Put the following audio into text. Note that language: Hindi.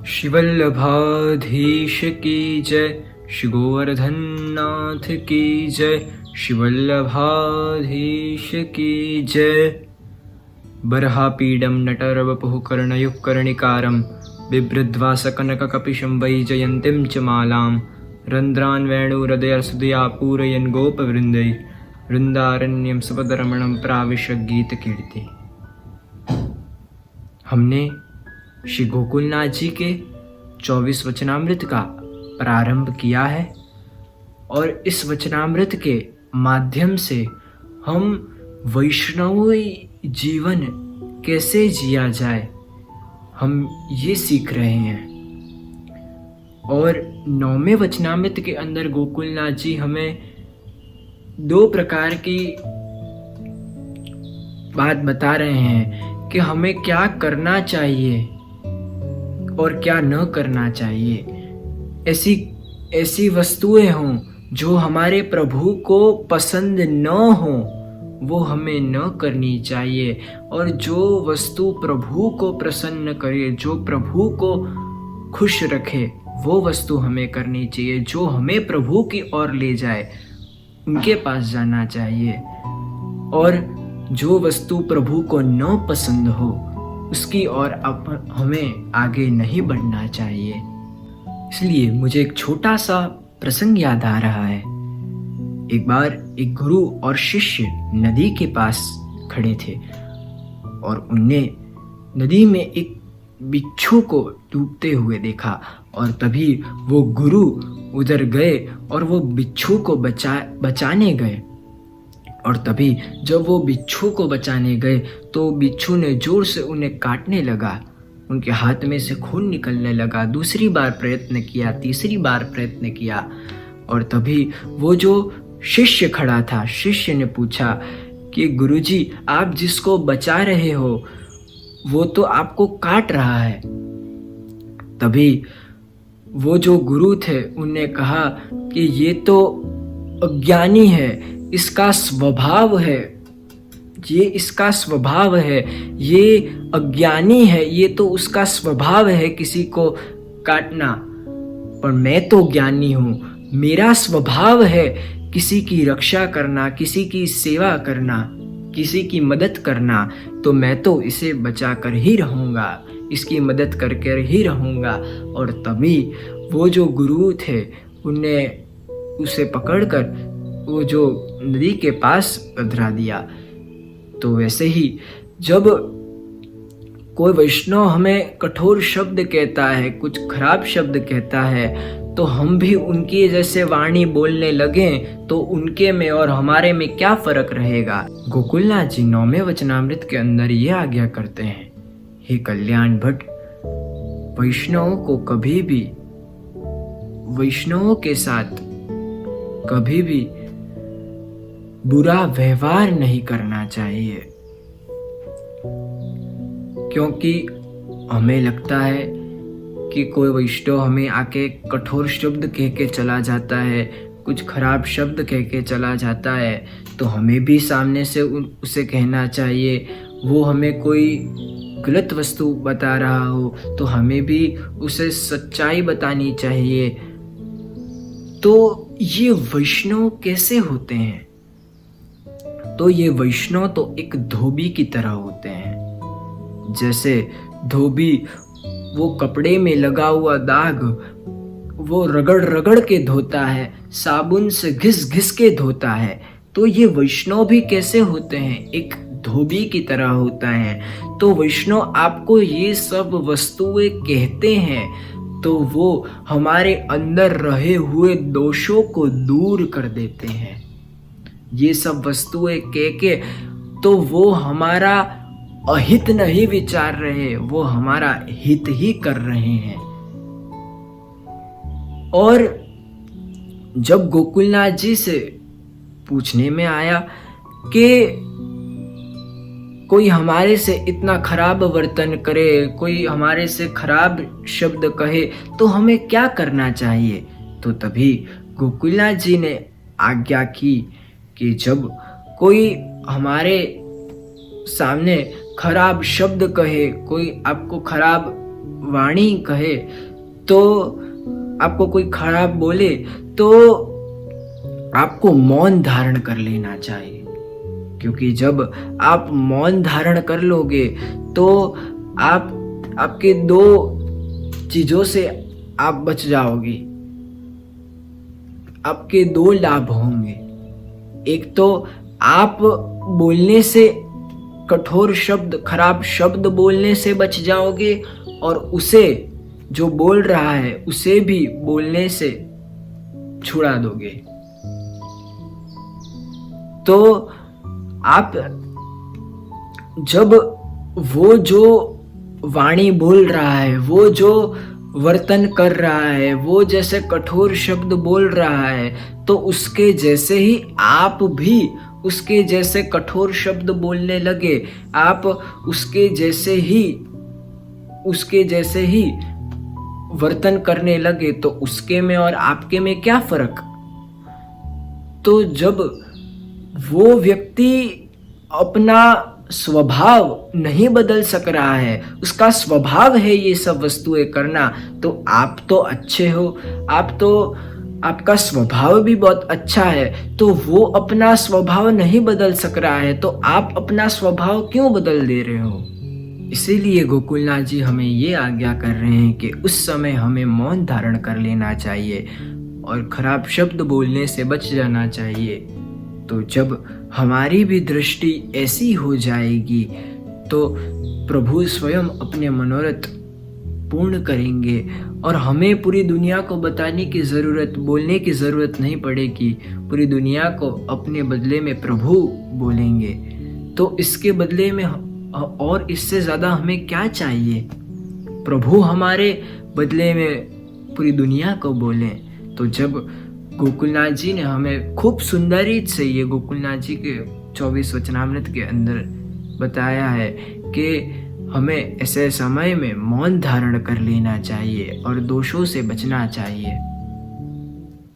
शिवल्लभाधीश की जय, श्री गोवर्धन नाथ की जय, शिवल्लभाधीश की जय। बर्हापीडं नटरवपुः कर्णयुक्कर्णिकारं बिभ्रद्वासकनककपिशं वैजयन्तीं च मालां रन्ध्रान् वेणुहृदयसुधया पूरयन् गोपवृन्दै वृन्दारण्यं सुपदरमणं प्राविश्य गीतकीर्ति। हमने श्री गोकुलनाथ जी के 24 वचनामृत का प्रारंभ किया है और इस वचनामृत के माध्यम से हम वैष्णवी जीवन कैसे जिया जाए हम ये सीख रहे हैं। और 9वें वचनामृत के अंदर गोकुलनाथ जी हमें 2 प्रकार की बात बता रहे हैं कि हमें क्या करना चाहिए और क्या न करना चाहिए। ऐसी वस्तुएं हों जो हमारे प्रभु को पसंद न हो वो हमें न करनी चाहिए, और जो वस्तु प्रभु को प्रसन्न करे, जो प्रभु को खुश रखे, वो वस्तु हमें करनी चाहिए। जो हमें प्रभु की ओर ले जाए उनके पास जाना चाहिए, और जो वस्तु प्रभु को न पसंद हो उसकी ओर हमें आगे नहीं बढ़ना चाहिए। इसलिए मुझे एक छोटा सा प्रसंग याद आ रहा है। एक बार एक गुरु और शिष्य नदी के पास खड़े थे और उनने नदी में एक बिच्छू को डूबते हुए देखा, और तभी वो गुरु उधर गए और वो बिच्छू को बचाने गए। और तभी जब वो बिच्छू को बचाने गए तो बिच्छू ने जोर से उन्हें काटने लगा। उनके हाथ में से खून निकलने लगा। दूसरी बार प्रयत्न किया, तीसरी बार प्रयत्न किया, और तभी वो जो शिष्य खड़ा था, शिष्य ने पूछा कि गुरुजी, आप जिसको बचा रहे हो वो तो आपको काट रहा है। तभी वो जो गुरु थे उन्हें कहा कि ये तो अज्ञानी है, इसका स्वभाव है, ये इसका स्वभाव है, ये अज्ञानी है, ये तो उसका स्वभाव है किसी को काटना। पर मैं तो ज्ञानी हूँ, मेरा स्वभाव है किसी की रक्षा करना, किसी की सेवा करना, किसी की मदद करना, तो मैं तो इसे बचा कर ही रहूँगा, इसकी मदद करके ही रहूँगा। और तभी वो जो गुरु थे उन्हें उसे पकड़कर वो जो नदी के पास पधरा दिया। तो वैसे ही जब कोई वैष्णव हमें कठोर शब्द कहता है, कुछ खराब शब्द कहता है, तो हम भी उनकी जैसे वाणी बोलने लगें तो उनके में और हमारे में क्या फर्क रहेगा। गोकुलनाथ जी 9वें वचनामृत के अंदर ये आज्ञा करते हैं, हे कल्याण भट्ट, वैष्णवों के साथ कभी भी बुरा व्यवहार नहीं करना चाहिए, क्योंकि हमें लगता है कि कोई वैष्णव हमें आके कठोर शब्द कह के चला जाता है, कुछ खराब शब्द कह के चला जाता है, तो हमें भी सामने से उसे कहना चाहिए। वो हमें कोई गलत वस्तु बता रहा हो तो हमें भी उसे सच्चाई बतानी चाहिए। तो ये वैष्णव कैसे होते हैं? तो ये वैष्णव तो एक धोबी की तरह होते हैं। जैसे धोबी वो कपड़े में लगा हुआ दाग वो रगड़ रगड़ के धोता है, साबुन से घिस घिस के धोता है, तो ये वैष्णव भी कैसे होते हैं? एक धोबी की तरह होता है। तो वैष्णव आपको ये सब वस्तुएं कहते हैं तो वो हमारे अंदर रहे हुए दोषों को दूर कर देते हैं। ये सब वस्तुएं कह के तो वो हमारा अहित नहीं विचार रहे, वो हमारा हित ही कर रहे हैं। और जब गोकुलनाथ जी से पूछने में आया कि कोई हमारे से इतना खराब वर्तन करे, कोई हमारे से खराब शब्द कहे, तो हमें क्या करना चाहिए, तो तभी गोकुलनाथ जी ने आज्ञा की कि जब कोई हमारे सामने खराब शब्द कहे, कोई आपको खराब वाणी कहे, तो आपको कोई खराब बोले तो आपको मौन धारण कर लेना चाहिए, क्योंकि जब आप मौन धारण कर लोगे तो आपके दो चीजों से आप बच जाओगे। आपके दो लाभ होंगे। एक तो आप बोलने से, कठोर शब्द, खराब शब्द बोलने से बच जाओगे, और उसे, जो बोल रहा है, उसे भी बोलने से छुड़ा दोगे। तो आप जब वो जो वाणी बोल रहा है, वो जो वर्तन कर रहा है, वो जैसे कठोर शब्द बोल रहा है, तो उसके जैसे ही आप भी उसके जैसे कठोर शब्द बोलने लगे, आप उसके जैसे ही वर्तन करने लगे, तो उसके में और आपके में क्या फर्क। तो जब वो व्यक्ति अपना स्वभाव नहीं बदल सक रहा है, उसका स्वभाव है ये सब वस्तुएं करना, तो आप तो अच्छे हो, आपका स्वभाव भी बहुत अच्छा है, तो वो अपना स्वभाव नहीं बदल सक रहा है, तो आप अपना स्वभाव क्यों बदल दे रहे हो। इसीलिए गोकुलनाथ जी हमें ये आज्ञा कर रहे हैं कि उस समय हमें मौन धारण कर लेना चाहिए और खराब शब्द बोलने से बच जाना चाहिए। तो जब हमारी भी दृष्टि ऐसी हो जाएगी तो प्रभु स्वयं अपने मनोरथ पूर्ण करेंगे और हमें पूरी दुनिया को बताने की ज़रूरत, बोलने की ज़रूरत नहीं पड़ेगी। पूरी दुनिया को अपने बदले में प्रभु बोलेंगे। तो इसके बदले में और इससे ज़्यादा हमें क्या चाहिए। प्रभु हमारे बदले में पूरी दुनिया को बोलें। तो जब गोकुलनाथ जी ने हमें खूब सुंदरी से, ये गोकुलनाथ जी के 24 वचनामृत के अंदर बताया है कि हमें ऐसे समय में मौन धारण कर लेना चाहिए और दोषों से बचना चाहिए।